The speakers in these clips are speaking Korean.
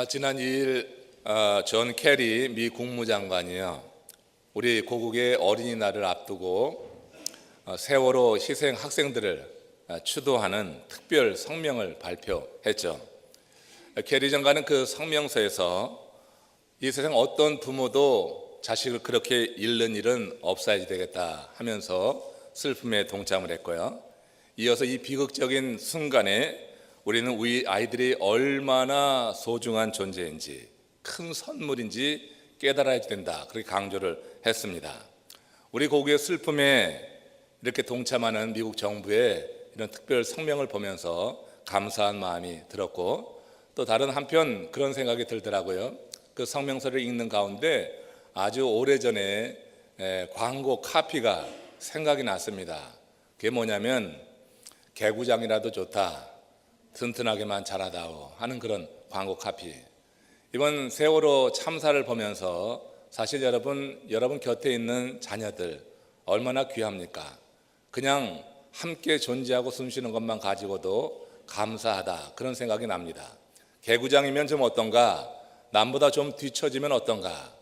지난 2일 존 캐리 미 국무장관이요, 우리 고국의 어린이날을 앞두고 세월호 희생 학생들을 추도하는 특별 성명을 발표했죠. 캐리 장관은 그 성명서에서 이 세상 어떤 부모도 자식을 그렇게 잃는 일은 없어야지 되겠다 하면서 슬픔에 동참을 했고요. 이어서 이 비극적인 순간에 우리는 우리 아이들이 얼마나 소중한 존재인지, 큰 선물인지 깨달아야 된다, 그렇게 강조를 했습니다. 우리 고국의 슬픔에 이렇게 동참하는 미국 정부의 이런 특별 성명을 보면서 감사한 마음이 들었고, 또 다른 한편 그런 생각이 들더라고요. 그 성명서를 읽는 가운데 아주 오래전에 광고 카피가 생각이 났습니다. 그게 뭐냐면, 개구장이라도 좋다, 튼튼하게만 자라다오 하는 그런 광고 카피. 이번 세월호 참사를 보면서 사실 여러분 곁에 있는 자녀들 얼마나 귀합니까? 그냥 함께 존재하고 숨쉬는 것만 가지고도 감사하다, 그런 생각이 납니다. 개구장이면 좀 어떤가, 남보다 좀 뒤처지면 어떤가,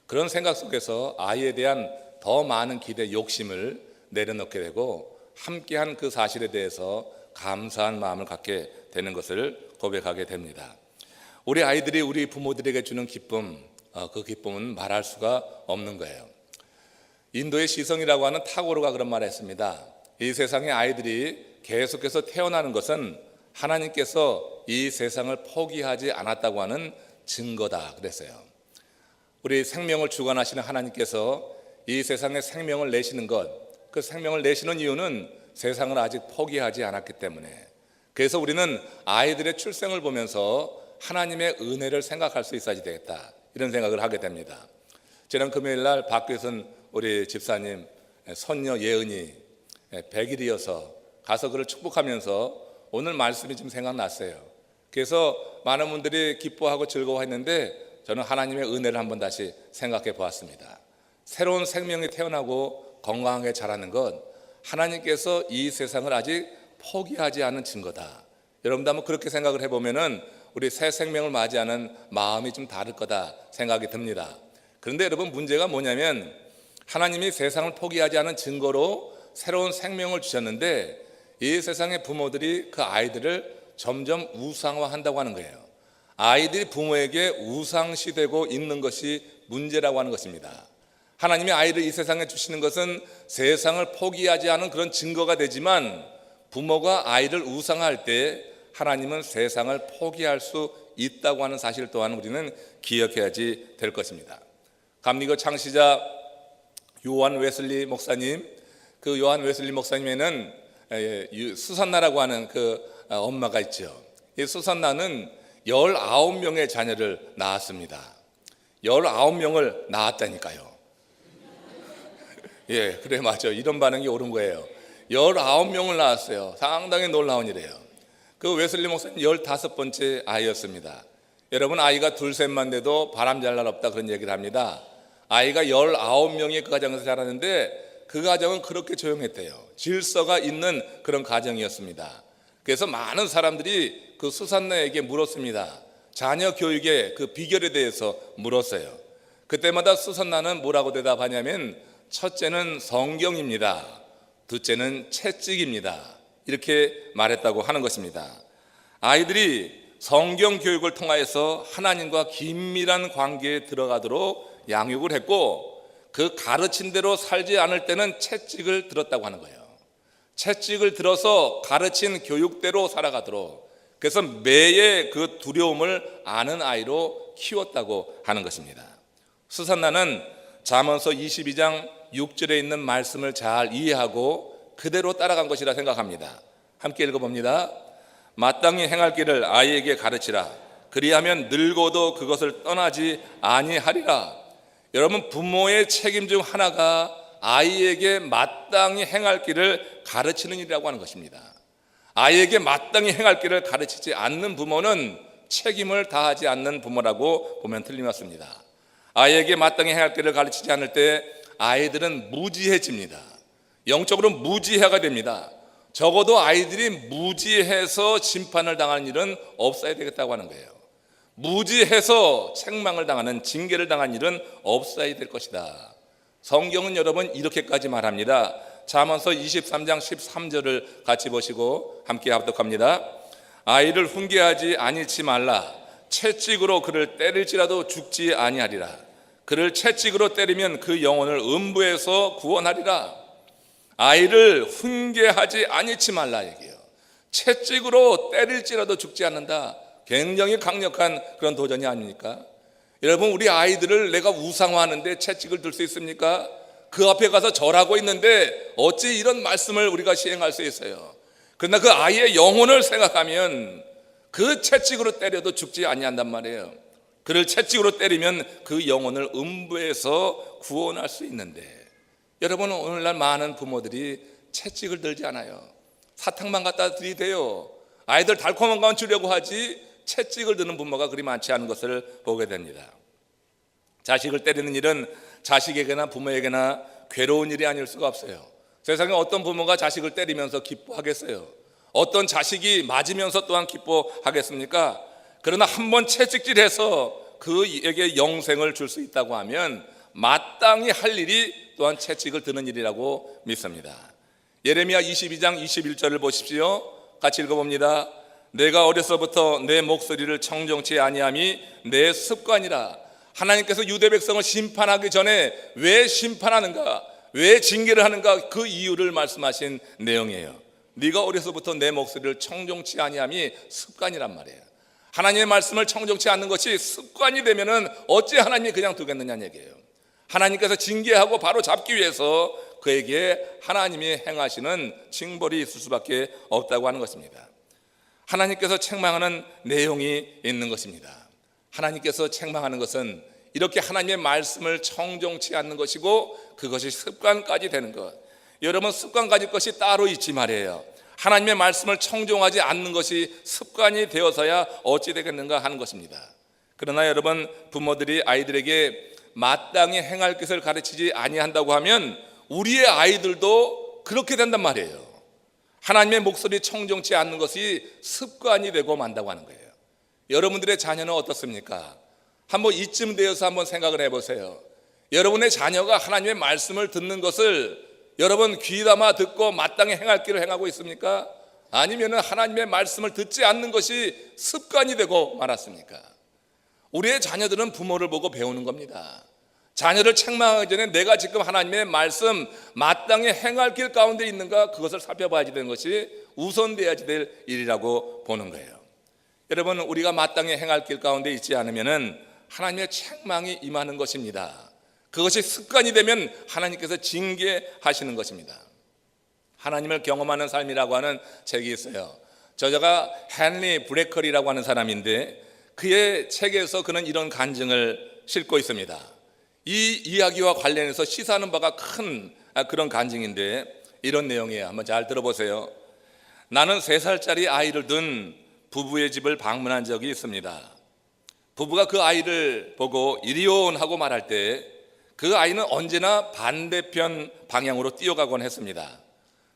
그런 생각 속에서 아이에 대한 더 많은 기대, 욕심을 내려놓게 되고 함께한 그 사실에 대해서 감사한 마음을 갖게 되는 것을 고백하게 됩니다. 우리 아이들이 우리 부모들에게 주는 기쁨, 그 기쁨은 말할 수가 없는 거예요. 인도의 시성이라고 하는 타고르가 그런 말을 했습니다. 이 세상의 아이들이 계속해서 태어나는 것은 하나님께서 이 세상을 포기하지 않았다고 하는 증거다 그랬어요. 우리 생명을 주관하시는 하나님께서 이 세상에 생명을 내시는 것, 그 생명을 내시는 이유는 세상을 아직 포기하지 않았기 때문에, 그래서 우리는 아이들의 출생을 보면서 하나님의 은혜를 생각할 수 있어야 되겠다, 이런 생각을 하게 됩니다. 지난 금요일 날 박교선 우리 집사님 손녀 예은이 100일이어서 가서 그를 축복하면서 오늘 말씀이 좀 생각났어요. 그래서 많은 분들이 기뻐하고 즐거워했는데 저는 하나님의 은혜를 한번 다시 생각해 보았습니다. 새로운 생명이 태어나고 건강하게 자라는 것, 하나님께서 이 세상을 아직 포기하지 않은 증거다. 여러분도 한번 그렇게 생각을 해보면은 우리 새 생명을 맞이하는 마음이 좀 다를 거다 생각이 듭니다. 그런데 여러분, 문제가 뭐냐면 하나님이 세상을 포기하지 않은 증거로 새로운 생명을 주셨는데 이 세상의 부모들이 그 아이들을 점점 우상화한다고 하는 거예요. 아이들이 부모에게 우상시되고 있는 것이 문제라고 하는 것입니다. 하나님이 아이를 이 세상에 주시는 것은 세상을 포기하지 않은 그런 증거가 되지만, 부모가 아이를 우상화할 때 하나님은 세상을 포기할 수 있다고 하는 사실 또한 우리는 기억해야지 될 것입니다. 감리교 창시자 요한 웨슬리 목사님, 그 요한 웨슬리 목사님에는 수산나라고 하는 그 엄마가 있죠. 이 수산나는 19명의 자녀를 낳았습니다. 19명을 낳았다니까요. 예, 그래, 맞아. 이런 반응이 옳은 거예요. 19명을 낳았어요. 상당히 놀라운 일이에요. 그 웨슬리 목사님 15번째 아이였습니다. 여러분, 아이가 둘 셋만 돼도 바람 잘 날 없다, 그런 얘기를 합니다. 아이가 19명이 그 가정에서 자랐는데 그 가정은 그렇게 조용했대요. 질서가 있는 그런 가정이었습니다. 그래서 많은 사람들이 그 수산나에게 물었습니다. 자녀 교육의 그 비결에 대해서 물었어요. 그때마다 수산나는 뭐라고 대답하냐면, 첫째는 성경입니다, 둘째는 채찍입니다, 이렇게 말했다고 하는 것입니다. 아이들이 성경 교육을 통하여서 하나님과 긴밀한 관계에 들어가도록 양육을 했고, 그 가르친 대로 살지 않을 때는 채찍을 들었다고 하는 거예요. 채찍을 들어서 가르친 교육대로 살아가도록, 그래서 매의 그 두려움을 아는 아이로 키웠다고 하는 것입니다. 수산나는 잠언서 22장 6절에 있는 말씀을 잘 이해하고 그대로 따라간 것이라 생각합니다. 함께 읽어봅니다. 마땅히 행할 길을 아이에게 가르치라. 그리하면 늙어도 그것을 떠나지 아니하리라. 여러분, 부모의 책임 중 하나가 아이에게 마땅히 행할 길을 가르치는 일이라고 하는 것입니다. 아이에게 마땅히 행할 길을 가르치지 않는 부모는 책임을 다하지 않는 부모라고 보면 틀림없습니다. 아이에게 마땅히 행할 길을 가르치지 않을 때 아이들은 무지해집니다. 영적으로 무지해가 됩니다. 적어도 아이들이 무지해서 심판을 당하는 일은 없어야 되겠다고 하는 거예요. 무지해서 책망을 당하는, 징계를 당한 일은 없어야 될 것이다. 성경은 여러분 이렇게까지 말합니다. 잠언서 23장 13절을 같이 보시고 함께 합독합니다. 아이를 훈계하지 아니치 말라. 채찍으로 그를 때릴지라도 죽지 아니하리라. 그를 채찍으로 때리면 그 영혼을 음부에서 구원하리라. 아이를 훈계하지 아니치 말라 얘기해요. 채찍으로 때릴지라도 죽지 않는다. 굉장히 강력한 그런 도전이 아닙니까? 여러분, 우리 아이들을 내가 우상화하는데 채찍을 들 수 있습니까? 그 앞에 가서 절하고 있는데 어찌 이런 말씀을 우리가 시행할 수 있어요? 그러나 그 아이의 영혼을 생각하면 그 채찍으로 때려도 죽지 아니한단 말이에요. 그를 채찍으로 때리면 그 영혼을 음부에서 구원할 수 있는데, 여러분, 오늘날 많은 부모들이 채찍을 들지 않아요. 사탕만 갖다 들이대요. 아이들 달콤한 것만 주려고 하지 채찍을 드는 부모가 그리 많지 않은 것을 보게 됩니다. 자식을 때리는 일은 자식에게나 부모에게나 괴로운 일이 아닐 수가 없어요. 세상에 어떤 부모가 자식을 때리면서 기뻐하겠어요? 어떤 자식이 맞으면서 또한 기뻐하겠습니까? 그러나 한번 채찍질해서 그에게 영생을 줄 수 있다고 하면 마땅히 할 일이 또한 채찍을 드는 일이라고 믿습니다. 예레미야 22장 21절을 보십시오. 같이 읽어봅니다. 내가 어려서부터 내 목소리를 청정치 아니함이 내 습관이라. 하나님께서 유대 백성을 심판하기 전에 왜 심판하는가, 왜 징계를 하는가, 그 이유를 말씀하신 내용이에요. 네가 어려서부터 내 목소리를 청정치 아니함이 습관이란 말이에요. 하나님의 말씀을 청정치 않는 것이 습관이 되면은 어찌 하나님이 그냥 두겠느냐는 얘기예요. 하나님께서 징계하고 바로 잡기 위해서 그에게 하나님이 행하시는 징벌이 있을 수밖에 없다고 하는 것입니다. 하나님께서 책망하는 내용이 있는 것입니다. 하나님께서 책망하는 것은 이렇게 하나님의 말씀을 청정치 않는 것이고 그것이 습관까지 되는 것. 여러분, 습관 가질 것이 따로 있지 말이에요. 하나님의 말씀을 청정하지 않는 것이 습관이 되어서야 어찌 되겠는가 하는 것입니다. 그러나 여러분, 부모들이 아이들에게 마땅히 행할 것을 가르치지 아니한다고 하면 우리의 아이들도 그렇게 된단 말이에요. 하나님의 목소리 청정치 않는 것이 습관이 되고 만다고 하는 거예요. 여러분들의 자녀는 어떻습니까? 한번 이쯤 되어서 한번 생각을 해보세요. 여러분의 자녀가 하나님의 말씀을 듣는 것을 여러분 귀담아 듣고 마땅히 행할 길을 행하고 있습니까? 아니면 하나님의 말씀을 듣지 않는 것이 습관이 되고 말았습니까? 우리의 자녀들은 부모를 보고 배우는 겁니다. 자녀를 책망하기 전에 내가 지금 하나님의 말씀 마땅히 행할 길 가운데 있는가, 그것을 살펴봐야지 되는 것이 우선돼야지 될 일이라고 보는 거예요. 여러분, 우리가 마땅히 행할 길 가운데 있지 않으면 하나님의 책망이 임하는 것입니다. 그것이 습관이 되면 하나님께서 징계하시는 것입니다. 하나님을 경험하는 삶이라고 하는 책이 있어요. 저자가 헨리 브래커리라고 하는 사람인데 그의 책에서 그는 이런 간증을 싣고 있습니다. 이 이야기와 관련해서 시사하는 바가 큰 그런 간증인데 이런 내용이에요. 한번 잘 들어보세요. 나는 3살짜리 아이를 둔 부부의 집을 방문한 적이 있습니다. 부부가 그 아이를 보고 이리온 하고 말할 때 그 아이는 언제나 반대편 방향으로 뛰어가곤 했습니다.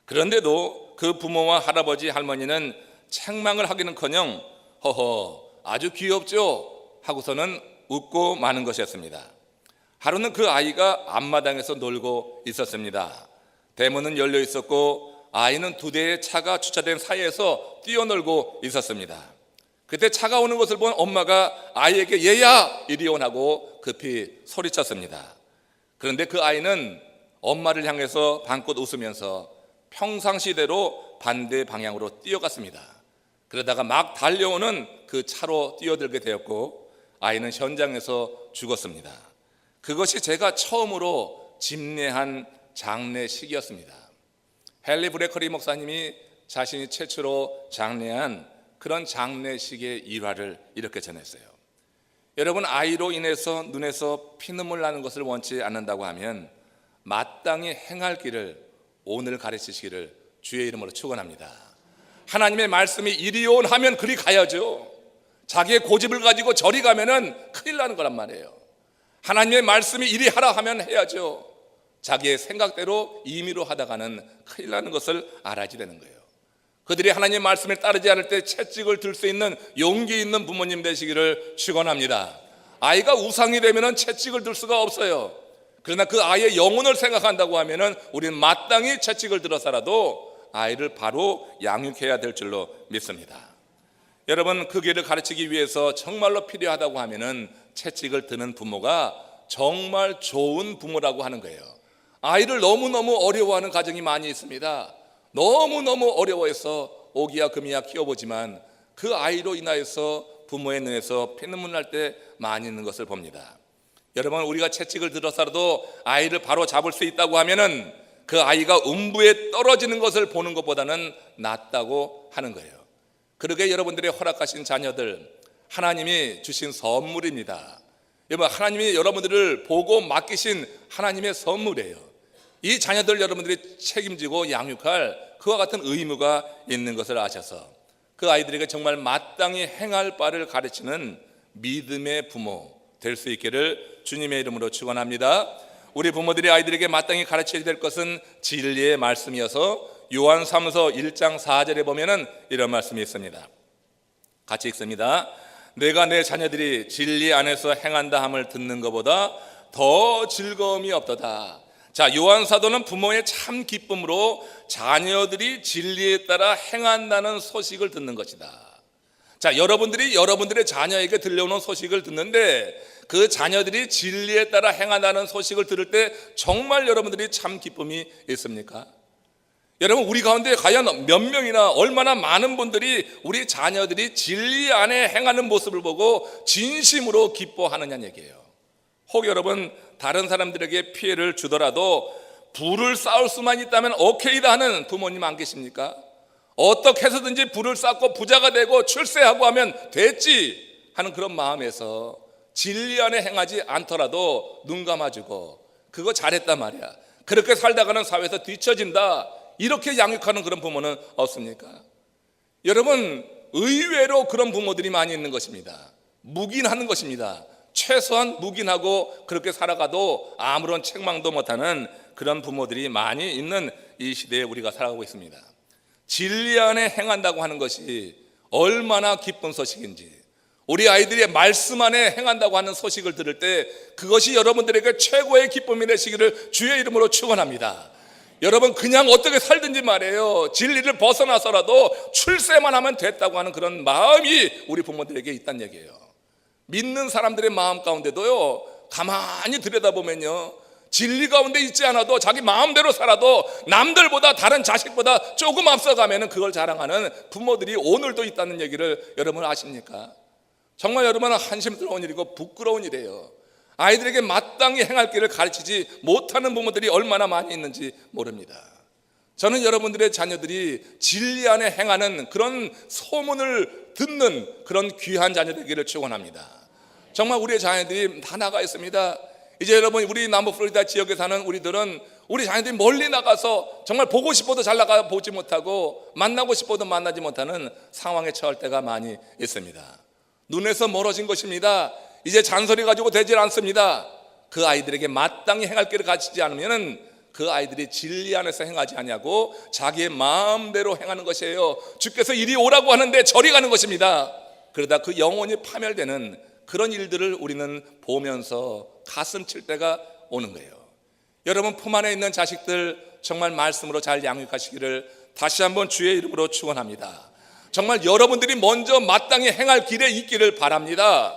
그런데도 그 부모와 할아버지 할머니는 책망을 하기는커녕 허허 아주 귀엽죠 하고서는 웃고 마는 것이었습니다. 하루는 그 아이가 앞마당에서 놀고 있었습니다. 대문은 열려 있었고 아이는 2대의 차가 주차된 사이에서 뛰어놀고 있었습니다. 그때 차가 오는 것을 본 엄마가 아이에게 얘야 이리온 하고 급히 소리쳤습니다. 그런데 그 아이는 엄마를 향해서 방긋 웃으면서 평상시대로 반대 방향으로 뛰어갔습니다. 그러다가 막 달려오는 그 차로 뛰어들게 되었고 아이는 현장에서 죽었습니다. 그것이 제가 처음으로 집례한 장례식이었습니다. 헨리 브래커리 목사님이 자신이 최초로 장례한 그런 장례식의 일화를 이렇게 전했어요. 여러분, 아이로 인해서 눈에서 피눈물 나는 것을 원치 않는다고 하면 마땅히 행할 길을 오늘 가르치시기를 주의 이름으로 축원합니다. 하나님의 말씀이 이리온 하면 그리 가야죠. 자기의 고집을 가지고 저리 가면은 큰일 나는 거란 말이에요. 하나님의 말씀이 이리 하라 하면 해야죠. 자기의 생각대로 임의로 하다가는 큰일 나는 것을 알아야지 되는 거예요. 그들이 하나님의 말씀을 따르지 않을 때 채찍을 들 수 있는 용기 있는 부모님 되시기를 축원합니다. 아이가 우상이 되면은 채찍을 들 수가 없어요. 그러나 그 아이의 영혼을 생각한다고 하면은 우리는 마땅히 채찍을 들어서라도 아이를 바로 양육해야 될 줄로 믿습니다. 여러분, 그 길을 가르치기 위해서 정말로 필요하다고 하면은 채찍을 드는 부모가 정말 좋은 부모라고 하는 거예요. 아이를 너무너무 어려워하는 가정이 많이 있습니다. 너무너무 어려워해서 오기야 금이야 키워보지만 그 아이로 인하여서 부모의 눈에서 피눈물 날 때 많이 있는 것을 봅니다. 여러분, 우리가 채찍을 들어서라도 아이를 바로 잡을 수 있다고 하면은 그 아이가 음부에 떨어지는 것을 보는 것보다는 낫다고 하는 거예요. 그러게 여러분들의 허락하신 자녀들, 하나님이 주신 선물입니다. 여러분, 하나님이 여러분들을 보고 맡기신 하나님의 선물이에요. 이 자녀들 여러분들이 책임지고 양육할 그와 같은 의무가 있는 것을 아셔서 그 아이들에게 정말 마땅히 행할 바를 가르치는 믿음의 부모 될 수 있기를 주님의 이름으로 축원합니다. 우리 부모들이 아이들에게 마땅히 가르쳐야 될 것은 진리의 말씀이어서 요한삼서 1장 4절에 보면은 이런 말씀이 있습니다. 같이 읽습니다. 내가 내 자녀들이 진리 안에서 행한다 함을 듣는 것보다 더 즐거움이 없도다. 자, 요한 사도는 부모의 참 기쁨으로 자녀들이 진리에 따라 행한다는 소식을 듣는 것이다. 자, 여러분들이 여러분들의 자녀에게 들려오는 소식을 듣는데 그 자녀들이 진리에 따라 행한다는 소식을 들을 때 정말 여러분들이 참 기쁨이 있습니까? 여러분, 우리 가운데 과연 몇 명이나 얼마나 많은 분들이 우리 자녀들이 진리 안에 행하는 모습을 보고 진심으로 기뻐하느냐는 얘기예요. 혹 여러분, 다른 사람들에게 피해를 주더라도 부를 쌓을 수만 있다면 오케이다 하는 부모님 안 계십니까? 어떻게 해서든지 부를 쌓고 부자가 되고 출세하고 하면 됐지 하는 그런 마음에서 진리 안에 행하지 않더라도 눈 감아주고 그거 잘했단 말이야, 그렇게 살다가는 사회에서 뒤처진다, 이렇게 양육하는 그런 부모는 없습니까? 여러분, 의외로 그런 부모들이 많이 있는 것입니다. 묵인하는 것입니다. 최소한 묵인하고 그렇게 살아가도 아무런 책망도 못하는 그런 부모들이 많이 있는 이 시대에 우리가 살아가고 있습니다. 진리 안에 행한다고 하는 것이 얼마나 기쁜 소식인지, 우리 아이들이 말씀 안에 행한다고 하는 소식을 들을 때 그것이 여러분들에게 최고의 기쁨이 되시기를 주의 이름으로 축원합니다. 여러분, 그냥 어떻게 살든지 말이에요, 진리를 벗어나서라도 출세만 하면 됐다고 하는 그런 마음이 우리 부모들에게 있다는 얘기예요. 믿는 사람들의 마음 가운데도요, 가만히 들여다보면요, 진리 가운데 있지 않아도 자기 마음대로 살아도 남들보다, 다른 자식보다 조금 앞서가면 그걸 자랑하는 부모들이 오늘도 있다는 얘기를 여러분 아십니까? 정말 여러분은 한심스러운 일이고 부끄러운 일이에요. 아이들에게 마땅히 행할 길을 가르치지 못하는 부모들이 얼마나 많이 있는지 모릅니다. 저는 여러분들의 자녀들이 진리 안에 행하는 그런 소문을 듣는 그런 귀한 자녀 되기를 축원합니다. 정말 우리의 자녀들이 다 나가 있습니다. 이제 여러분, 우리 남부 플로리다 지역에 사는 우리들은 우리 자녀들이 멀리 나가서 정말 보고 싶어도 잘 나가 보지 못하고 만나고 싶어도 만나지 못하는 상황에 처할 때가 많이 있습니다. 눈에서 멀어진 것입니다. 이제 잔소리 가지고 되질 않습니다. 그 아이들에게 마땅히 행할 길을 가르치지 않으면 그 아이들이 진리 안에서 행하지 않냐고 자기의 마음대로 행하는 것이에요. 주께서 이리 오라고 하는데 저리 가는 것입니다. 그러다 그 영혼이 파멸되는 그런 일들을 우리는 보면서 가슴 칠 때가 오는 거예요. 여러분, 품 안에 있는 자식들 정말 말씀으로 잘 양육하시기를 다시 한번 주의 이름으로 축원합니다. 정말 여러분들이 먼저 마땅히 행할 길에 있기를 바랍니다.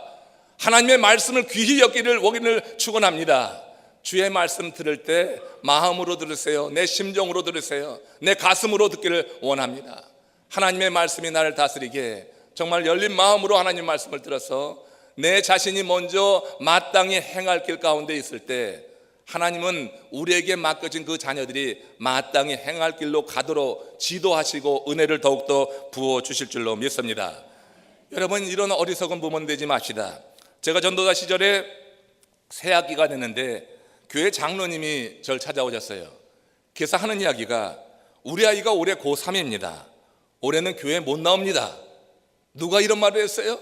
하나님의 말씀을 귀히 여기를 축원합니다. 주의 말씀 들을 때 마음으로 들으세요. 내 심정으로 들으세요. 내 가슴으로 듣기를 원합니다. 하나님의 말씀이 나를 다스리게 정말 열린 마음으로 하나님 말씀을 들어서 내 자신이 먼저 마땅히 행할 길 가운데 있을 때 하나님은 우리에게 맡겨진 그 자녀들이 마땅히 행할 길로 가도록 지도하시고 은혜를 더욱더 부어주실 줄로 믿습니다. 여러분, 이런 어리석은 부모는 되지 맙시다. 제가 전도자 시절에 새학기가 됐는데 교회 장로님이 저를 찾아오셨어요. 그래서 하는 이야기가, 우리 아이가 올해 고3입니다. 올해는 교회 못 나옵니다. 누가 이런 말을 했어요?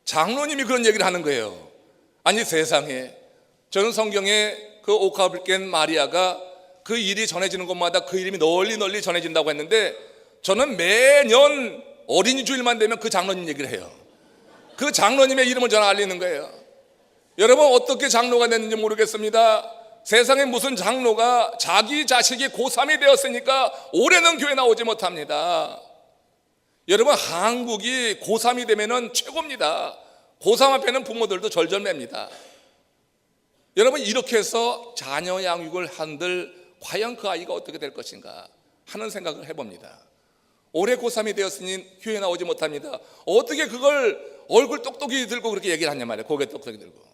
장로님이 그런 얘기를 하는 거예요. 아니 세상에, 저는 성경에 그 오카불겐 마리아가 그 일이 전해지는 곳마다 그 이름이 널리 전해진다고 했는데 저는 매년 어린이 주일만 되면 그 장로님 얘기를 해요. 그 장로님의 이름을 저는 알리는 거예요. 여러분, 어떻게 장로가 됐는지 모르겠습니다. 세상에 무슨 장로가 자기 자식이 고3이 되었으니까 올해는 교회 나오지 못합니다. 여러분, 한국이 고3이 되면은 최고입니다. 고3 앞에는 부모들도 절절맵니다. 여러분, 이렇게 해서 자녀 양육을 한들 과연 그 아이가 어떻게 될 것인가 하는 생각을 해봅니다. 올해 고3이 되었으니 교회 나오지 못합니다. 어떻게 그걸 얼굴 똑똑이 들고 그렇게 얘기를 하냐 말이에요. 고개 똑똑이 들고.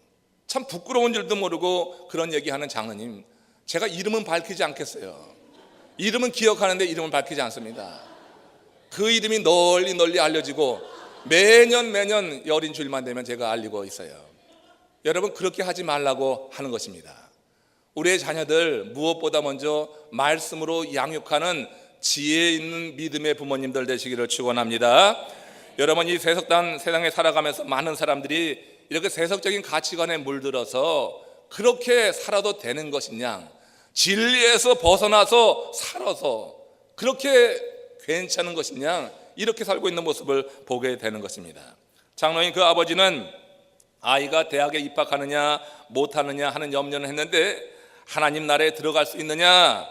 참 부끄러운 줄도 모르고 그런 얘기하는 장로님, 제가 이름은 밝히지 않겠어요. 이름은 기억하는데 이름은 밝히지 않습니다. 그 이름이 널리 알려지고 매년 어린 주일만 되면 제가 알리고 있어요. 여러분, 그렇게 하지 말라고 하는 것입니다. 우리의 자녀들 무엇보다 먼저 말씀으로 양육하는 지혜 있는 믿음의 부모님들 되시기를 축원합니다. 여러분, 이 세상에 살아가면서 많은 사람들이 이렇게 세속적인 가치관에 물들어서 그렇게 살아도 되는 것이냐, 진리에서 벗어나서 살아서 그렇게 괜찮은 것이냐, 이렇게 살고 있는 모습을 보게 되는 것입니다. 장로인 그 아버지는 아이가 대학에 입학하느냐 못하느냐 하는 염려는 했는데 하나님 나라에 들어갈 수 있느냐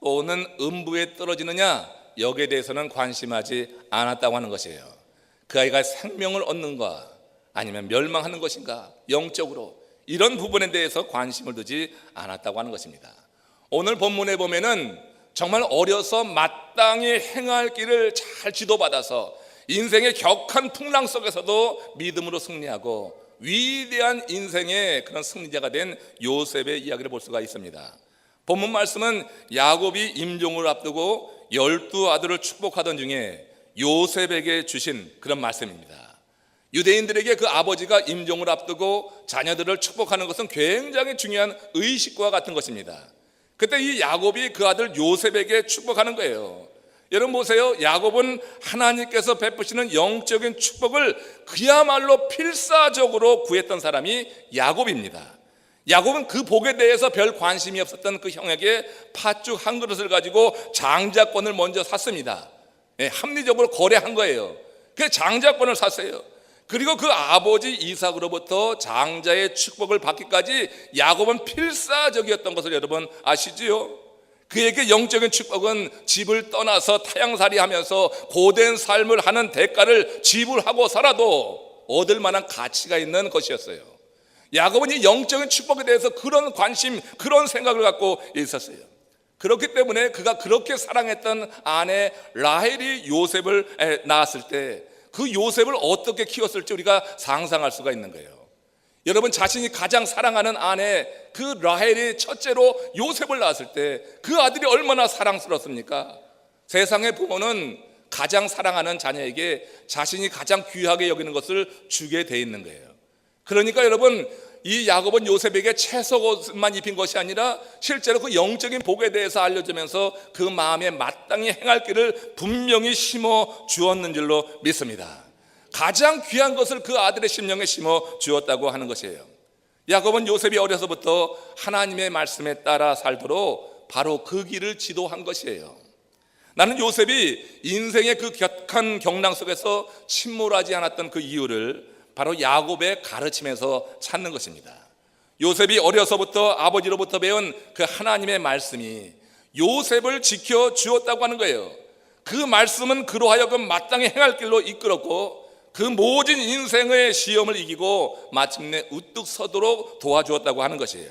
또는 음부에 떨어지느냐, 여기에 대해서는 관심하지 않았다고 하는 것이에요. 그 아이가 생명을 얻는가 아니면 멸망하는 것인가, 영적으로 이런 부분에 대해서 관심을 두지 않았다고 하는 것입니다. 오늘 본문에 보면은 정말 어려서 마땅히 행할 길을 잘 지도받아서 인생의 격한 풍랑 속에서도 믿음으로 승리하고 위대한 인생의 그런 승리자가 된 요셉의 이야기를 볼 수가 있습니다. 본문 말씀은 야곱이 임종을 앞두고 12아들을 축복하던 중에 요셉에게 주신 그런 말씀입니다. 유대인들에게 그 아버지가 임종을 앞두고 자녀들을 축복하는 것은 굉장히 중요한 의식과 같은 것입니다. 그때 이 야곱이 그 아들 요셉에게 축복하는 거예요. 여러분 보세요. 야곱은 하나님께서 베푸시는 영적인 축복을 그야말로 필사적으로 구했던 사람이 야곱입니다. 야곱은 그 복에 대해서 별 관심이 없었던 그 형에게 팥죽 한 그릇을 가지고 장자권을 먼저 샀습니다. 합리적으로 거래한 거예요. 그 장자권을 샀어요. 그리고 그 아버지 이삭으로부터 장자의 축복을 받기까지 야곱은 필사적이었던 것을 여러분 아시지요? 그에게 영적인 축복은 집을 떠나서 타향살이 하면서 고된 삶을 하는 대가를 지불하고 살아도 얻을 만한 가치가 있는 것이었어요. 야곱은 이 영적인 축복에 대해서 그런 관심, 그런 생각을 갖고 있었어요. 그렇기 때문에 그가 그렇게 사랑했던 아내 라헬이 요셉을 낳았을 때 그 요셉을 어떻게 키웠을지 우리가 상상할 수가 있는 거예요. 여러분, 자신이 가장 사랑하는 아내 그 라헬이 첫째로 요셉을 낳았을 때 그 아들이 얼마나 사랑스럽습니까? 세상의 부모는 가장 사랑하는 자녀에게 자신이 가장 귀하게 여기는 것을 주게 돼 있는 거예요. 그러니까 여러분, 이 야곱은 요셉에게 채석옷만 입힌 것이 아니라 실제로 그 영적인 복에 대해서 알려주면서 그 마음에 마땅히 행할 길을 분명히 심어 주었는 줄로 믿습니다. 가장 귀한 것을 그 아들의 심령에 심어 주었다고 하는 것이에요. 야곱은 요셉이 어려서부터 하나님의 말씀에 따라 살도록 바로 그 길을 지도한 것이에요. 나는 요셉이 인생의 그 격한 경랑 속에서 침몰하지 않았던 그 이유를 바로 야곱의 가르침에서 찾는 것입니다. 요셉이 어려서부터 아버지로부터 배운 그 하나님의 말씀이 요셉을 지켜 주었다고 하는 거예요. 그 말씀은 그로 하여금 마땅히 행할 길로 이끌었고 그 모진 인생의 시험을 이기고 마침내 우뚝 서도록 도와주었다고 하는 것이에요.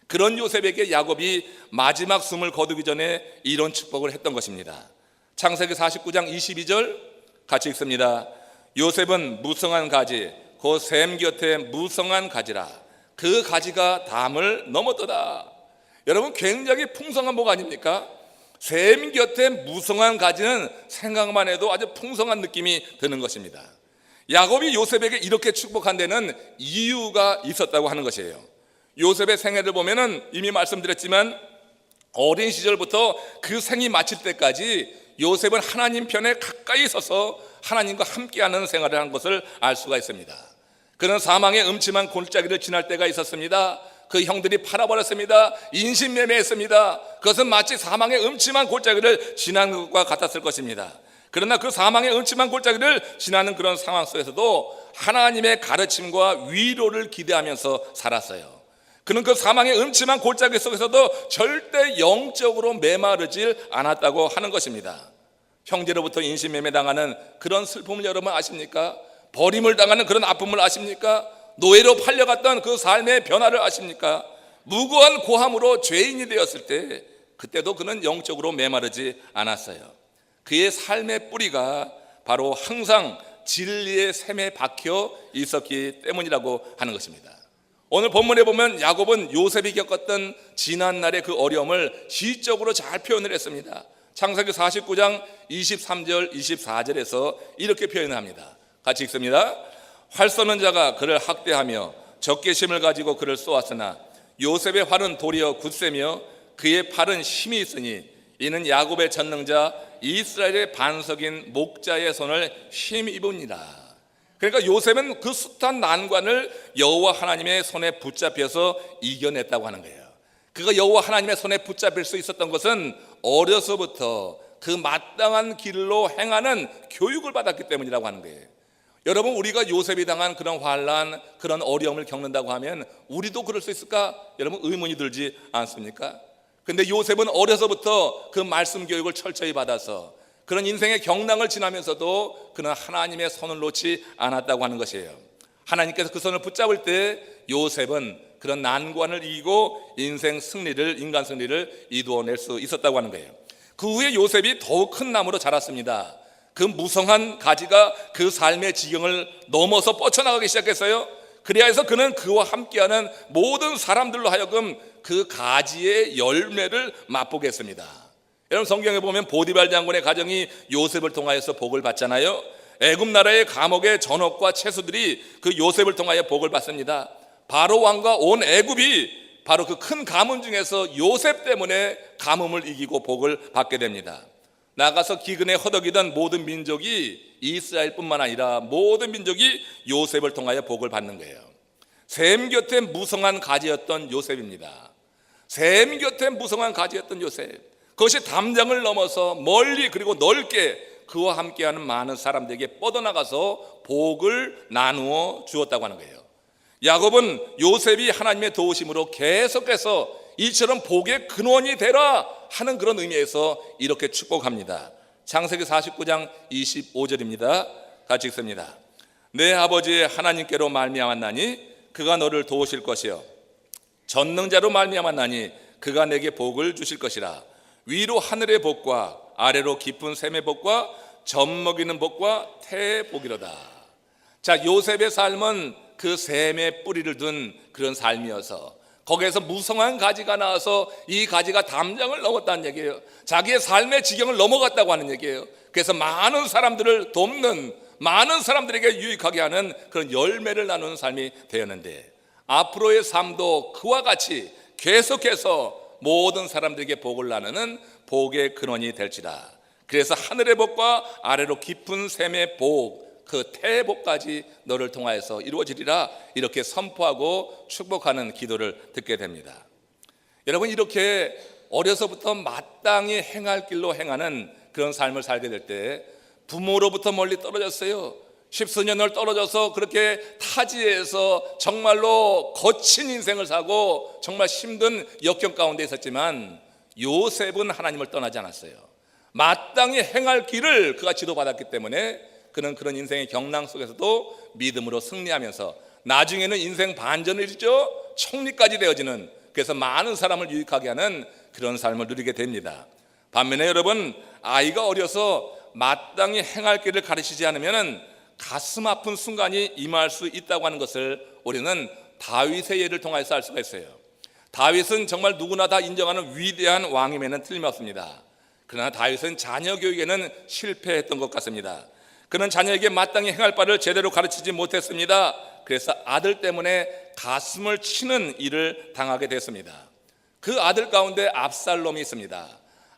그런 요셉에게 야곱이 마지막 숨을 거두기 전에 이런 축복을 했던 것입니다. 창세기 49장 22절 같이 읽습니다. 요셉은 무성한 가지 곧 샘 곁에 무성한 가지라 그 가지가 담을 넘었도다. 여러분, 굉장히 풍성한 복 아닙니까? 샘 곁에 무성한 가지는 생각만 해도 아주 풍성한 느낌이 드는 것입니다. 야곱이 요셉에게 이렇게 축복한 데는 이유가 있었다고 하는 것이에요. 요셉의 생애를 보면은 이미 말씀드렸지만 어린 시절부터 그 생이 마칠 때까지 요셉은 하나님 편에 가까이 서서 하나님과 함께하는 생활을 한 것을 알 수가 있습니다. 그는 사망의 음침한 골짜기를 지날 때가 있었습니다. 그 형들이 팔아버렸습니다. 인신매매했습니다. 그것은 마치 사망의 음침한 골짜기를 지난 것과 같았을 것입니다. 그러나 그 사망의 음침한 골짜기를 지나는 그런 상황 속에서도 하나님의 가르침과 위로를 기대하면서 살았어요. 그는 그 사망의 음침한 골짜기 속에서도 절대 영적으로 메마르질 않았다고 하는 것입니다. 형제로부터 인신매매당하는 그런 슬픔을 여러분 아십니까? 버림을 당하는 그런 아픔을 아십니까? 노예로 팔려갔던 그 삶의 변화를 아십니까? 무고한 고함으로 죄인이 되었을 때 그때도 그는 영적으로 메마르지 않았어요. 그의 삶의 뿌리가 바로 항상 진리의 샘에 박혀 있었기 때문이라고 하는 것입니다. 오늘 본문에 보면 야곱은 요셉이 겪었던 지난날의 그 어려움을 시적으로 잘 표현을 했습니다. 창세기 49장 23절 24절에서 이렇게 표현을 합니다. 같이 읽습니다. 활 쏘는 자가 그를 학대하며 적개심을 가지고 그를 쏘았으나 요셉의 활은 도리어 굳세며 그의 팔은 힘이 있으니 이는 야곱의 전능자 이스라엘의 반석인 목자의 손을 힘입으니라. 그러니까 요셉은 그 숱한 난관을 여호와 하나님의 손에 붙잡혀서 이겨냈다고 하는 거예요. 그가 여호와 하나님의 손에 붙잡힐 수 있었던 것은 어려서부터 그 마땅한 길로 행하는 교육을 받았기 때문이라고 하는 거예요. 여러분, 우리가 요셉이 당한 그런 환난, 그런 어려움을 겪는다고 하면 우리도 그럴 수 있을까? 여러분, 의문이 들지 않습니까? 근데 요셉은 어려서부터 그 말씀 교육을 철저히 받아서 그런 인생의 경랑을 지나면서도 그는 하나님의 손을 놓지 않았다고 하는 것이에요. 하나님께서 그 손을 붙잡을 때 요셉은 그런 난관을 이기고 인간 승리를 이루어낼 수 있었다고 하는 거예요. 그 후에 요셉이 더욱 큰 나무로 자랐습니다. 그 무성한 가지가 그 삶의 지경을 넘어서 뻗쳐나가기 시작했어요. 그래야 해서 그는 그와 함께하는 모든 사람들로 하여금 그 가지의 열매를 맛보게 했습니다. 여러분, 성경에 보면 보디발 장군의 가정이 요셉을 통하여서 복을 받잖아요. 애굽 나라의 감옥의 전업과 채수들이 그 요셉을 통하여 복을 받습니다. 바로 왕과 온 애굽이 바로 그 큰 가뭄 중에서 요셉 때문에 가뭄을 이기고 복을 받게 됩니다. 나가서 기근에 허덕이던 모든 민족이 이스라엘뿐만 아니라 모든 민족이 요셉을 통하여 복을 받는 거예요. 샘 곁에 무성한 가지였던 요셉입니다. 샘 곁에 무성한 가지였던 요셉, 그것이 담장을 넘어서 멀리 그리고 넓게 그와 함께하는 많은 사람들에게 뻗어나가서 복을 나누어 주었다고 하는 거예요. 야곱은 요셉이 하나님의 도우심으로 계속해서 이처럼 복의 근원이 되라 하는 그런 의미에서 이렇게 축복합니다. 창세기 49장 25절입니다. 같이 읽습니다. 내 아버지의 하나님께로 말미암았나니 그가 너를 도우실 것이요 전능자로 말미암았나니 그가 내게 복을 주실 것이라. 위로 하늘의 복과 아래로 깊은 샘의 복과 젖 먹이는 복과 태의 복이로다. 자, 요셉의 삶은 그 샘의 뿌리를 둔 그런 삶이어서 거기에서 무성한 가지가 나와서 이 가지가 담장을 넘었다는 얘기예요. 자기의 삶의 지경을 넘어갔다고 하는 얘기예요. 그래서 많은 사람들을 돕는, 많은 사람들에게 유익하게 하는 그런 열매를 나누는 삶이 되었는데, 앞으로의 삶도 그와 같이 계속해서 모든 사람들에게 복을 나누는 복의 근원이 될지라. 그래서 하늘의 복과 아래로 깊은 샘의 복, 그 태의 복까지 너를 통하여서 이루어지리라, 이렇게 선포하고 축복하는 기도를 듣게 됩니다. 여러분, 이렇게 어려서부터 마땅히 행할 길로 행하는 그런 삶을 살게 될 때 부모로부터 멀리 떨어졌어요. 십수년을 떨어져서 그렇게 타지에서 정말로 거친 인생을 사고 정말 힘든 역경 가운데 있었지만 요셉은 하나님을 떠나지 않았어요. 마땅히 행할 길을 그가 지도받았기 때문에 그는 그런 인생의 경랑 속에서도 믿음으로 승리하면서 나중에는 인생 반전을 이루죠. 총리까지 되어지는, 그래서 많은 사람을 유익하게 하는 그런 삶을 누리게 됩니다. 반면에 여러분, 아이가 어려서 마땅히 행할 길을 가르치지 않으면 가슴 아픈 순간이 임할 수 있다고 하는 것을 우리는 다윗의 예를 통해서 알 수가 있어요. 다윗은 정말 누구나 다 인정하는 위대한 왕임에는 틀림없습니다. 그러나 다윗은 자녀 교육에는 실패했던 것 같습니다. 그는 자녀에게 마땅히 행할 바를 제대로 가르치지 못했습니다. 그래서 아들 때문에 가슴을 치는 일을 당하게 됐습니다. 그 아들 가운데 압살롬이 있습니다.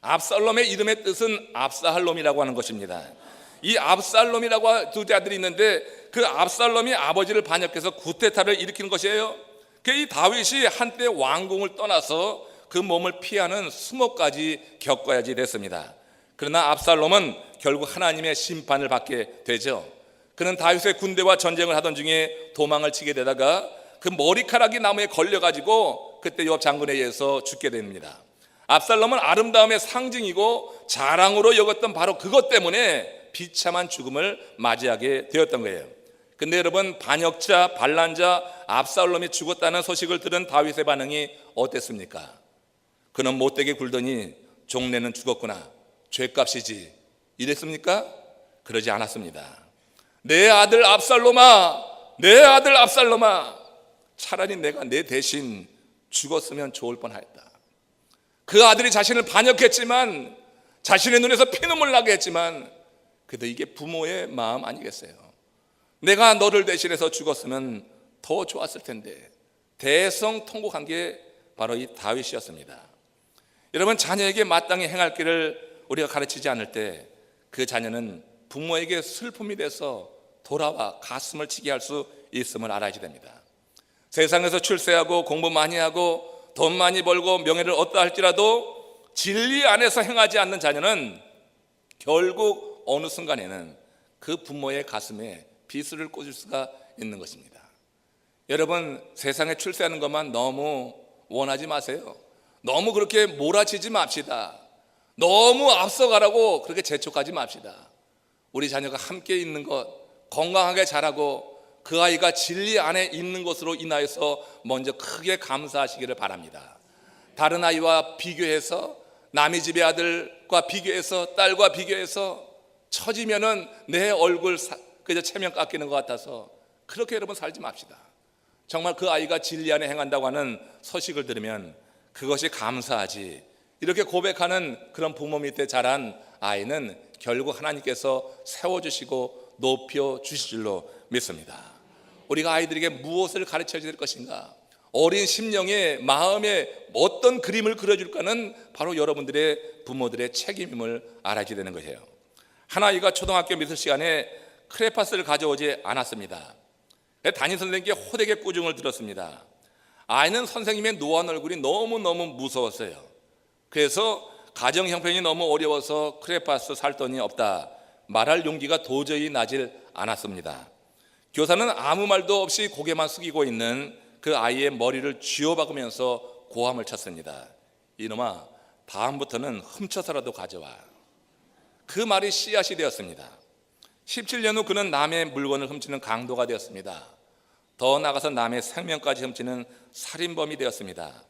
압살롬의 이름의 뜻은 압사할롬이라고 하는 것입니다. 이 압살롬이라고 두 아들이 있는데 그 압살롬이 아버지를 반역해서 구테타를 일으키는 것이에요. 이 다윗이 한때 왕궁을 떠나서 그 몸을 피하는 수모까지 겪어야지 됐습니다. 그러나 압살롬은 결국 하나님의 심판을 받게 되죠. 그는 다윗의 군대와 전쟁을 하던 중에 도망을 치게 되다가 그 머리카락이 나무에 걸려가지고 그때 요압 장군에 의해서 죽게 됩니다. 압살롬은 아름다움의 상징이고 자랑으로 여겼던 바로 그것 때문에 비참한 죽음을 맞이하게 되었던 거예요. 근데 여러분, 반역자 반란자 압살롬이 죽었다는 소식을 들은 다윗의 반응이 어땠습니까? 그는 못되게 굴더니 종래는 죽었구나, 죄값이지, 이랬습니까? 그러지 않았습니다. 내 아들 압살롬아, 내 아들 압살롬아, 차라리 내가 내 대신 죽었으면 좋을 뻔하였다. 그 아들이 자신을 반역했지만, 자신의 눈에서 피눈물 나게 했지만, 그래도 이게 부모의 마음 아니겠어요? 내가 너를 대신해서 죽었으면 더 좋았을 텐데. 대성통곡한 게 바로 이 다윗이었습니다. 여러분, 자녀에게 마땅히 행할 길을 우리가 가르치지 않을 때 그 자녀는 부모에게 슬픔이 돼서 돌아와 가슴을 치게 할 수 있음을 알아야 됩니다. 세상에서 출세하고 공부 많이 하고 돈 많이 벌고 명예를 얻다 할지라도 진리 안에서 행하지 않는 자녀는 결국 어느 순간에는 그 부모의 가슴에 비수를 꽂을 수가 있는 것입니다. 여러분, 세상에 출세하는 것만 너무 원하지 마세요. 너무 그렇게 몰아치지 맙시다. 너무 앞서가라고 그렇게 재촉하지 맙시다. 우리 자녀가 함께 있는 것, 건강하게 자라고 그 아이가 진리 안에 있는 것으로 인하여서 먼저 크게 감사하시기를 바랍니다. 다른 아이와 비교해서, 남의 집의 아들과 비교해서, 딸과 비교해서 처지면은 내 얼굴 그저 체면 깎이는 것 같아서 그렇게 여러분 살지 맙시다. 정말 그 아이가 진리 안에 행한다고 하는 소식을 들으면 그것이 감사하지, 이렇게 고백하는 그런 부모 밑에 자란 아이는 결국 하나님께서 세워주시고 높여주실 줄로 믿습니다. 우리가 아이들에게 무엇을 가르쳐야 될 것인가, 어린 심령의 마음에 어떤 그림을 그려줄까는 바로 여러분들의 부모들의 책임임을 알아야 되는 거예요. 한 아이가 초등학교 미술 시간에 크레파스를 가져오지 않았습니다. 담임 선생님께 호되게 꾸중을 들었습니다. 아이는 선생님의 노안 얼굴이 너무너무 무서웠어요. 그래서 가정 형편이 너무 어려워서 크레파스 살 돈이 없다 말할 용기가 도저히 나질 않았습니다. 교사는 아무 말도 없이 고개만 숙이고 있는 그 아이의 머리를 쥐어박으면서 고함을 쳤습니다. 이놈아, 다음부터는 훔쳐서라도 가져와. 그 말이 씨앗이 되었습니다. 17년 후 그는 남의 물건을 훔치는 강도가 되었습니다. 더 나아가서 남의 생명까지 훔치는 살인범이 되었습니다.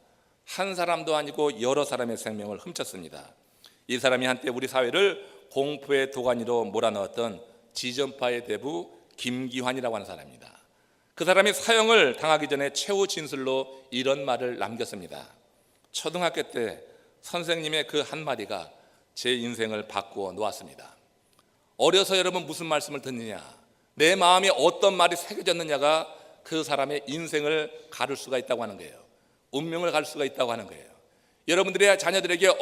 한 사람도 아니고 여러 사람의 생명을 훔쳤습니다. 이 사람이 한때 우리 사회를 공포의 도가니로 몰아넣었던 지전파의 대부 김기환이라고 하는 사람입니다. 그 사람이 사형을 당하기 전에 최후 진술로 이런 말을 남겼습니다. 초등학교 때 선생님의 그 한마디가 제 인생을 바꾸어 놓았습니다. 어려서 여러분 무슨 말씀을 듣느냐, 내 마음에 어떤 말이 새겨졌느냐가 그 사람의 인생을 가를 수가 있다고 하는 거예요. 운명을 갈 수가 있다고 하는 거예요. 여러분들의 자녀들에게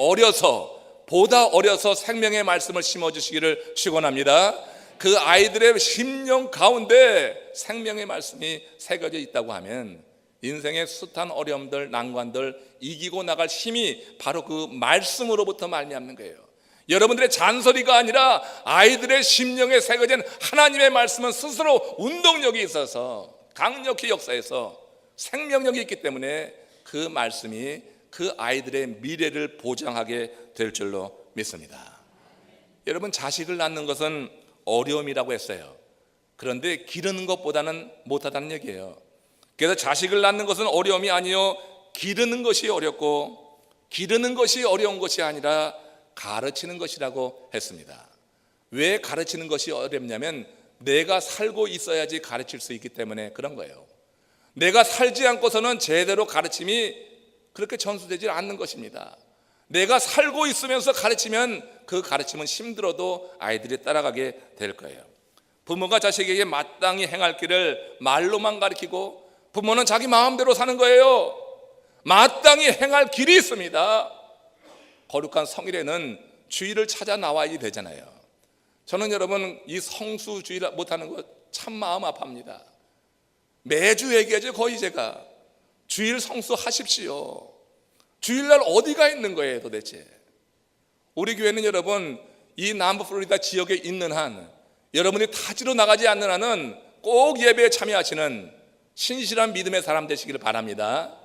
보다 어려서 생명의 말씀을 심어주시기를 축원합니다. 그 아이들의 심령 가운데 생명의 말씀이 새겨져 있다고 하면 인생의 숱한 어려움들, 난관들 이기고 나갈 힘이 바로 그 말씀으로부터 말미암는 거예요. 여러분들의 잔소리가 아니라 아이들의 심령에 새겨진 하나님의 말씀은 스스로 운동력이 있어서 강력히 역사해서 생명력이 있기 때문에 그 말씀이 그 아이들의 미래를 보장하게 될 줄로 믿습니다. 여러분, 자식을 낳는 것은 어려움이라고 했어요. 그런데 기르는 것보다는 못하다는 얘기예요. 그래서 자식을 낳는 것은 어려움이 아니요, 기르는 것이 어렵고 기르는 것이 어려운 것이 아니라 가르치는 것이라고 했습니다. 왜 가르치는 것이 어렵냐면 내가 살고 있어야지 가르칠 수 있기 때문에 그런 거예요. 내가 살지 않고서는 제대로 가르침이 그렇게 전수되지 않는 것입니다. 내가 살고 있으면서 가르치면 그 가르침은 힘들어도 아이들이 따라가게 될 거예요. 부모가 자식에게 마땅히 행할 길을 말로만 가르치고 부모는 자기 마음대로 사는 거예요. 마땅히 행할 길이 있습니다. 거룩한 성일에는 주일을 찾아 나와야 되잖아요. 저는 여러분 이 성수 주일 못하는 거 참 마음 아파합니다. 매주 얘기하죠. 거의 제가 주일 성수 하십시오. 주일날 어디가 있는 거예요 도대체? 우리 교회는 여러분 이 남부 플로리다 지역에 있는 한, 여러분이 타지로 나가지 않는 한은 꼭 예배에 참여하시는 신실한 믿음의 사람 되시기를 바랍니다.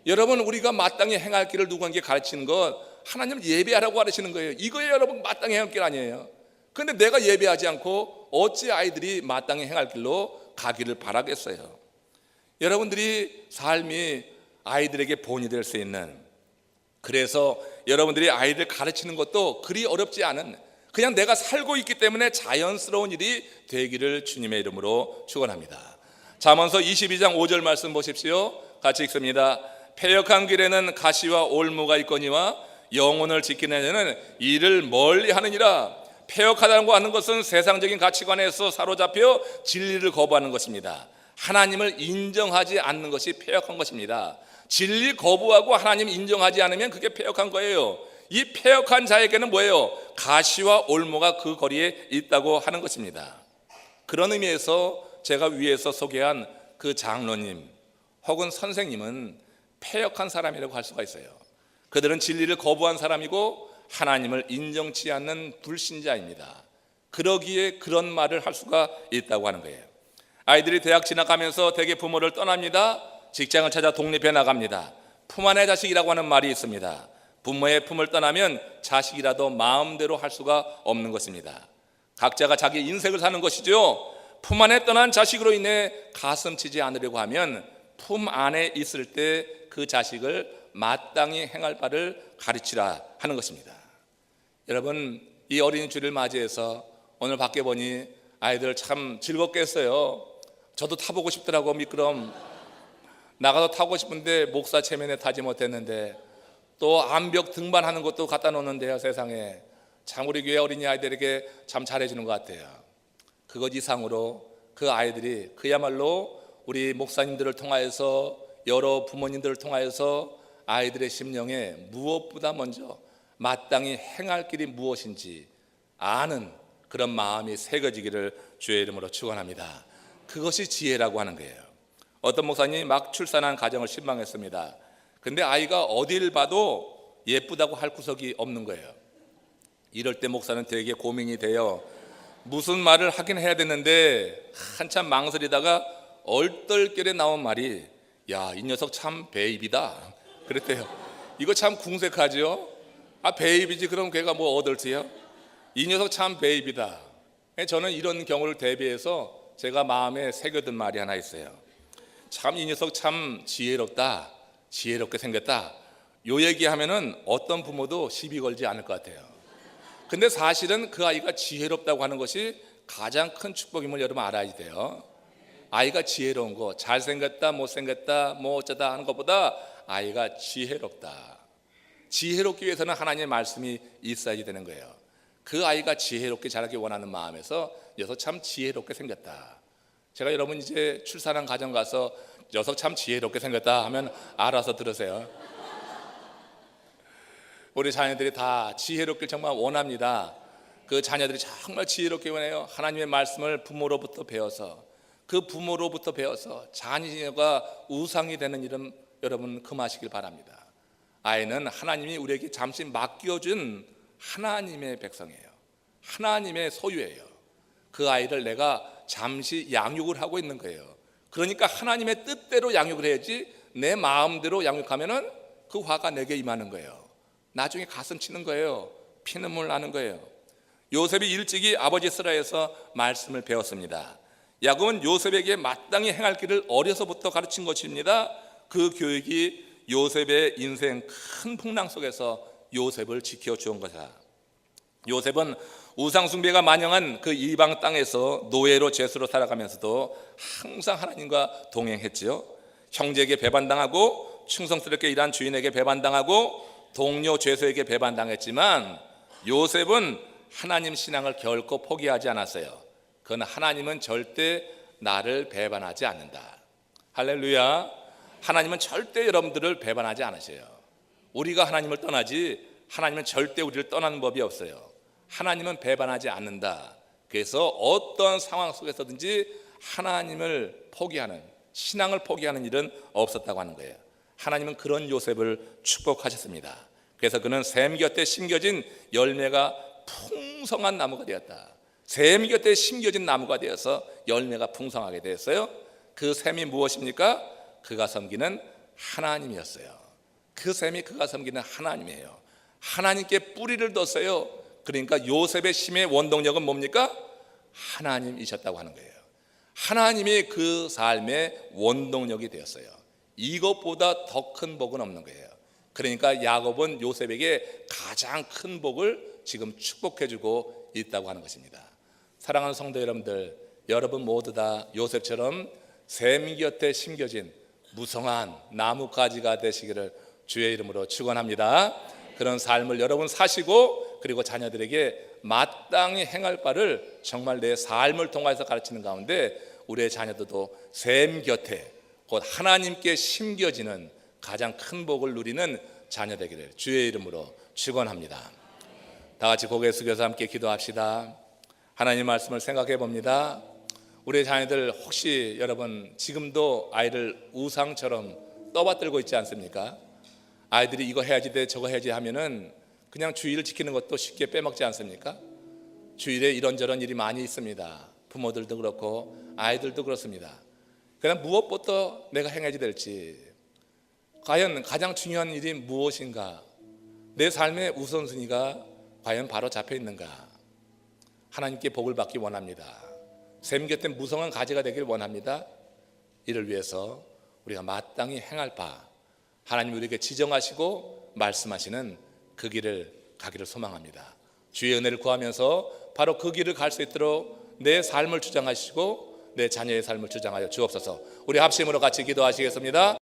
여러분, 우리가 마땅히 행할 길을 누구에게 가르치는 것, 하나님 예배하라고 가르치는 거예요. 이거예요, 여러분. 마땅히 행할 길 아니에요. 그런데 내가 예배하지 않고 어찌 아이들이 마땅히 행할 길로 가기를 바라겠어요? 여러분들이 삶이 아이들에게 본이 될 수 있는, 그래서 여러분들이 아이들 가르치는 것도 그리 어렵지 않은, 그냥 내가 살고 있기 때문에 자연스러운 일이 되기를 주님의 이름으로 축원합니다. 잠언서 22장 5절 말씀 보십시오. 같이 읽습니다. 패역한 길에는 가시와 올무가 있거니와 영혼을 지키는 자는 이를 멀리 하느니라. 패역하다고 하는 것은 세상적인 가치관에서 사로잡혀 진리를 거부하는 것입니다. 하나님을 인정하지 않는 것이 패역한 것입니다. 진리 거부하고 하나님 인정하지 않으면 그게 패역한 거예요. 이 패역한 자에게는 뭐예요? 가시와 올무가 그 거리에 있다고 하는 것입니다. 그런 의미에서 제가 위에서 소개한 그 장로님 혹은 선생님은 패역한 사람이라고 할 수가 있어요. 그들은 진리를 거부한 사람이고 하나님을 인정치 않는 불신자입니다. 그러기에 그런 말을 할 수가 있다고 하는 거예요. 아이들이 대학 지나가면서 대개 부모를 떠납니다. 직장을 찾아 독립해 나갑니다. 품 안의 자식이라고 하는 말이 있습니다. 부모의 품을 떠나면 자식이라도 마음대로 할 수가 없는 것입니다. 각자가 자기 인생을 사는 것이죠. 품 안에 떠난 자식으로 인해 가슴 치지 않으려고 하면 품 안에 있을 때 그 자식을 마땅히 행할 바를 가르치라 하는 것입니다. 여러분, 이 어린이 주일을 맞이해서 오늘 밖에 보니 아이들 참 즐겁게 했어요. 저도 타보고 싶더라고. 미끄럼 나가서 타고 싶은데 목사 체면에 타지 못했는데, 또 암벽 등반하는 것도 갖다 놓는데요. 세상에 참 우리 교회 어린이 아이들에게 참 잘해주는 것 같아요. 그것 이상으로 그 아이들이 그야말로 우리 목사님들을 통하여서, 여러 부모님들을 통하여서 아이들의 심령에 무엇보다 먼저 마땅히 행할 길이 무엇인지 아는 그런 마음이 새겨지기를 주의 이름으로 축원합니다. 그것이 지혜라고 하는 거예요. 어떤 목사님이 막 출산한 가정을 신방했습니다. 근데 아이가 어딜 봐도 예쁘다고 할 구석이 없는 거예요. 이럴 때 목사는 되게 고민이 돼요. 무슨 말을 하긴 해야 되는데 한참 망설이다가 얼떨결에 나온 말이, 야, 이 녀석 참 베이비다 그랬대요. 이거 참 궁색하죠. 아, 베이비지 그럼 걔가 뭐 어덜트요? 이 녀석 참 베이비다. 저는 이런 경우를 대비해서 제가 마음에 새겨둔 말이 하나 있어요. 참 이 녀석 참 지혜롭다, 지혜롭게 생겼다. 요 얘기하면은 어떤 부모도 시비 걸지 않을 것 같아요. 근데 사실은 그 아이가 지혜롭다고 하는 것이 가장 큰 축복임을 여러분 알아야 돼요. 아이가 지혜로운 거, 잘생겼다, 못생겼다, 뭐 어쩌다 하는 것보다 아이가 지혜롭다. 지혜롭기 위해서는 하나님의 말씀이 있어야 되는 거예요. 그 아이가 지혜롭게 자라기 원하는 마음에서 녀석 참 지혜롭게 생겼다. 제가 여러분 이제 출산한 가정 가서 녀석 참 지혜롭게 생겼다 하면 알아서 들으세요. 우리 자녀들이 다 지혜롭길 정말 원합니다. 그 자녀들이 정말 지혜롭게 원해요. 하나님의 말씀을 부모로부터 배워서, 그 부모로부터 배워서 자녀가 우상이 되는 일은 여러분 금하시길 바랍니다. 아이는 하나님이 우리에게 잠시 맡겨준 하나님의 백성이에요. 하나님의 소유예요. 그 아이를 내가 잠시 양육을 하고 있는 거예요. 그러니까 하나님의 뜻대로 양육을 해야지 내 마음대로 양육하면은 그 화가 내게 임하는 거예요. 나중에 가슴 치는 거예요. 피눈물 나는 거예요. 요셉이 일찍이 아버지 스라에서 말씀을 배웠습니다. 야곱은 요셉에게 마땅히 행할 길을 어려서부터 가르친 것입니다. 그 교육이 요셉의 인생 큰 풍랑 속에서 요셉을 지켜주온 것이다. 요셉은 우상숭배가 만영한 그 이방 땅에서 노예로 죄수로 살아가면서도 항상 하나님과 동행했지요. 형제에게 배반당하고 충성스럽게 일한 주인에게 배반당하고 동료 죄수에게 배반당했지만 요셉은 하나님 신앙을 결코 포기하지 않았어요. 그건 하나님은 절대 나를 배반하지 않는다. 할렐루야. 하나님은 절대 여러분들을 배반하지 않으셔요. 우리가 하나님을 떠나지 하나님은 절대 우리를 떠나는 법이 없어요. 하나님은 배반하지 않는다. 그래서 어떤 상황 속에서든지 하나님을 포기하는, 신앙을 포기하는 일은 없었다고 하는 거예요. 하나님은 그런 요셉을 축복하셨습니다. 그래서 그는 샘 곁에 심겨진 열매가 풍성한 나무가 되었다. 샘 곁에 심겨진 나무가 되어서 열매가 풍성하게 되었어요. 그 샘이 무엇입니까? 그가 섬기는 하나님이었어요. 그 샘이 그가 섬기는 하나님이에요. 하나님께 뿌리를 뒀어요. 그러니까 요셉의 힘의 원동력은 뭡니까? 하나님이셨다고 하는 거예요. 하나님이 그 삶의 원동력이 되었어요. 이것보다 더 큰 복은 없는 거예요. 그러니까 야곱은 요셉에게 가장 큰 복을 지금 축복해주고 있다고 하는 것입니다. 사랑하는 성도 여러분들, 여러분 모두 다 요셉처럼 샘 곁에 심겨진 무성한 나뭇가지가 되시기를 주의 이름으로 축원합니다. 그런 삶을 여러분 사시고 그리고 자녀들에게 마땅히 행할 바를 정말 내 삶을 통해서 가르치는 가운데 우리의 자녀들도 샘 곁에 곧 하나님께 심겨지는 가장 큰 복을 누리는 자녀 되기를 주의 이름으로 축원합니다. 다 같이 고개 숙여서 함께 기도합시다. 하나님 말씀을 생각해 봅니다. 우리의 자녀들 혹시 여러분 지금도 아이를 우상처럼 떠받들고 있지 않습니까? 아이들이 이거 해야지 돼 저거 해야지 하면은 그냥 주의를 지키는 것도 쉽게 빼먹지 않습니까? 주일에 이런저런 일이 많이 있습니다. 부모들도 그렇고 아이들도 그렇습니다. 그냥 무엇부터 내가 행해야 될지, 과연 가장 중요한 일이 무엇인가, 내 삶의 우선순위가 과연 바로 잡혀 있는가. 하나님께 복을 받기 원합니다. 샘 곁에 무성한 가지가 되길 원합니다. 이를 위해서 우리가 마땅히 행할 바, 하나님 우리에게 지정하시고 말씀하시는 그 길을 가기를 소망합니다. 주의 은혜를 구하면서 바로 그 길을 갈 수 있도록 내 삶을 주장하시고 내 자녀의 삶을 주장하여 주옵소서. 우리 합심으로 같이 기도하시겠습니다.